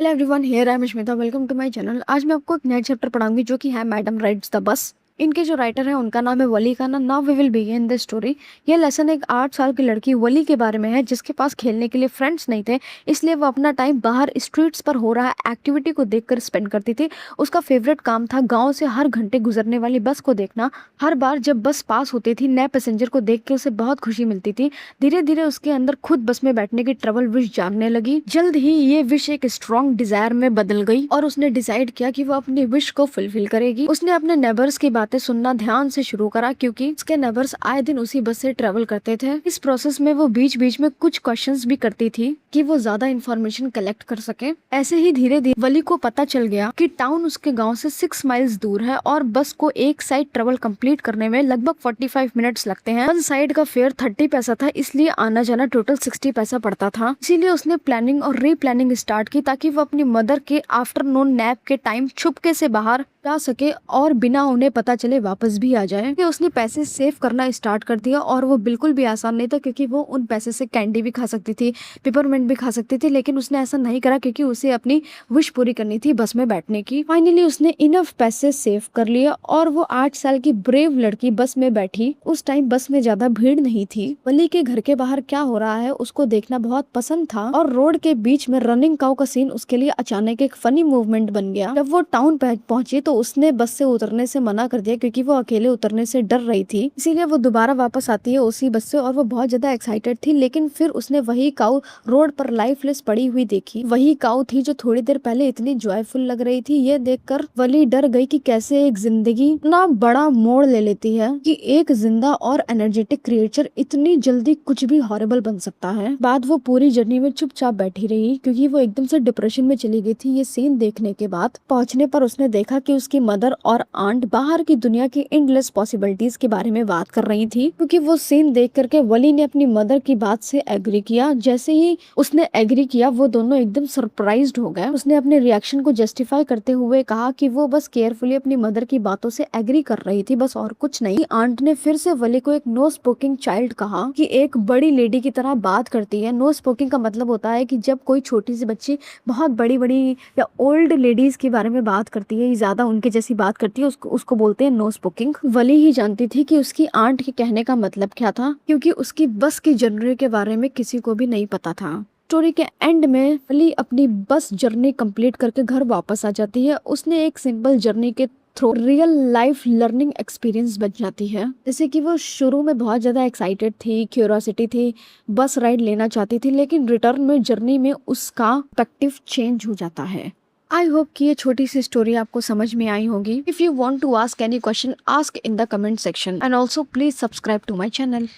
Hello everyone, here I am Smita. Welcome to my channel. आज मैं आपको एक नया चैप्टर पढ़ाऊंगी जो कि है मैडम राइड्स द बस। इनके जो राइटर है उनका नाम है Wali Khan. Now we will begin the story. ये लेसन एक 8 साल की लड़की वली के बारे में है जिसके पास खेलने के लिए फ्रेंड्स नहीं थे, इसलिए वो अपना टाइम बाहर स्ट्रीट्स पर हो रहा एक्टिविटी को देखकर स्पेंड करती थी। उसका फेवरेट काम था गाँव से हर घंटे गुजरने वाली बस को देखना। हर बार जब बस पास होती थी नए पैसेंजर को देख के उसे बहुत खुशी मिलती थी। धीरे धीरे उसके अंदर खुद बस में बैठने की ट्रबल विश जानने लगी। जल्द ही ये विश एक स्ट्रॉन्ग डिजायर में बदल गई और उसने डिसाइड किया कि वो अपनी विश को फुलफिल करेगी। उसने अपने नेबर्स की बातें सुनना ध्यान से शुरू करा क्योंकि उसके नेबर्स आए दिन उसी बस से ट्रेवल करते थे। इस प्रोसेस में वो बीच बीच में कुछ क्वेश्चंस भी करती थी कि वो ज्यादा इंफॉर्मेशन कलेक्ट कर सके। ऐसे ही धीरे धीरे वली को पता चल गया कि टाउन उसके गांव से 6 माइल्स दूर है और बस को एक साइड ट्रेवल कंप्लीट करने में लगभग 45 मिनट्स लगते हैं। वन साइड का फेयर 30 पैसा था, इसलिए आना जाना टोटल 60 पैसा पड़ता था। इसीलिए उसने प्लानिंग और रीप्लानिंग स्टार्ट की ताकि वो अपनी मदर के आफ्टरनून नैप के टाइम छुपके से बाहर जा सके और बिना उन्हें पता चले वापस भी आ जाए। फिर उसने पैसे सेव करना स्टार्ट कर दिया और वो बिल्कुल भी आसान नहीं था क्योंकि वो उन पैसे से कैंडी भी खा सकती थी, पेपरमिंट भी खा सकती थी, लेकिन उसने ऐसा नहीं करा क्योंकि उसे अपनी विश पूरी करनी थी बस में बैठने की। फाइनली उसने इनफ पैसे सेव कर लिया और वो 8 साल की ब्रेव लड़की बस में बैठी। उस टाइम बस में ज्यादा भीड़ नहीं थी। वली के घर के बाहर क्या हो रहा है उसको देखना बहुत पसंद था और रोड के बीच में रनिंग काउ का सीन उसके लिए अचानक एक फनी मूवमेंट बन गया। जब वो टाउन पहुंची तो उसने बस से उतरने से मना कर दिया क्योंकि वो अकेले उतरने से डर रही थी। इसीलिए वो दोबारा वापस आती है उसी बस से और वो बहुत ज्यादा एक्साइटेड थी। लेकिन फिर उसने वही काउ रोड पर लाइफलेस पड़ी हुई देखी। वही काउ थी जो थोड़ी देर पहले इतनी जॉयफुल लग रही थी। ये देखकर वली डर गई कि कैसे एक जिंदगी इतना बड़ा मोड़ ले लेती है कि एक जिंदा और एनर्जेटिक क्रिएचर इतनी जल्दी कुछ भी हॉरिबल बन सकता है। बाद वो पूरी जर्नी में चुपचाप बैठी रही क्योंकि वो एकदम से डिप्रेशन में चली गई थी। ये सीन देखने के बाद पहुंचने पर उसने देखा कि उसकी मदर और आंट बाहर की दुनिया की एंडलेस पॉसिबिलिटीज के बारे में बात कर रही थी। क्योंकि वो सीन देख करके वली ने अपनी मदर की बात से एग्री किया। जैसे ही उसने एग्री किया वो दोनों एकदम सरप्राइज्ड हो गए। उसने अपने रिएक्शन को जस्टिफाई करते हुए कहा कि वो बस केयरफुली अपनी मदर की बातों से एग्री कर रही थी, बस और कुछ नहीं। आंट ने फिर से वली को एक नो स्पोकिंग चाइल्ड कहा कि एक बड़ी लेडी की तरह बात करती है। नो स्पोकिंग का मतलब होता है कि जब कोई छोटी सी बच्ची बहुत बड़ी बड़ी या ओल्ड लेडीज के बारे में बात करती है, ज्यादा उनके जैसी बात करती है, उसको बोलते हैं नो स्पोकिंग। वली ही जानती थी कि उसकी आंट के कहने का मतलब क्या था क्योंकि उसकी बस की जर्नी के बारे में किसी को भी नहीं पता था। स्टोरी के एंड में वली अपनी बस जर्नी कंप्लीट करके घर वापस आ जाती है। उसने एक सिंपल जर्नी के through real life learning experience बन जाती है। जैसे कि वो शुरू में बहुत ज्यादा एक्साइटेड थी, क्यूरियोसिटी थी, बस राइड लेना चाहती थी, लेकिन रिटर्न में जर्नी में उसका पर्सपेक्टिव चेंज हो जाता है। आई होप कि ये छोटी सी स्टोरी आपको समझ में आई होगी। If you want to ask any question, ask in the comment section and also please subscribe to my channel.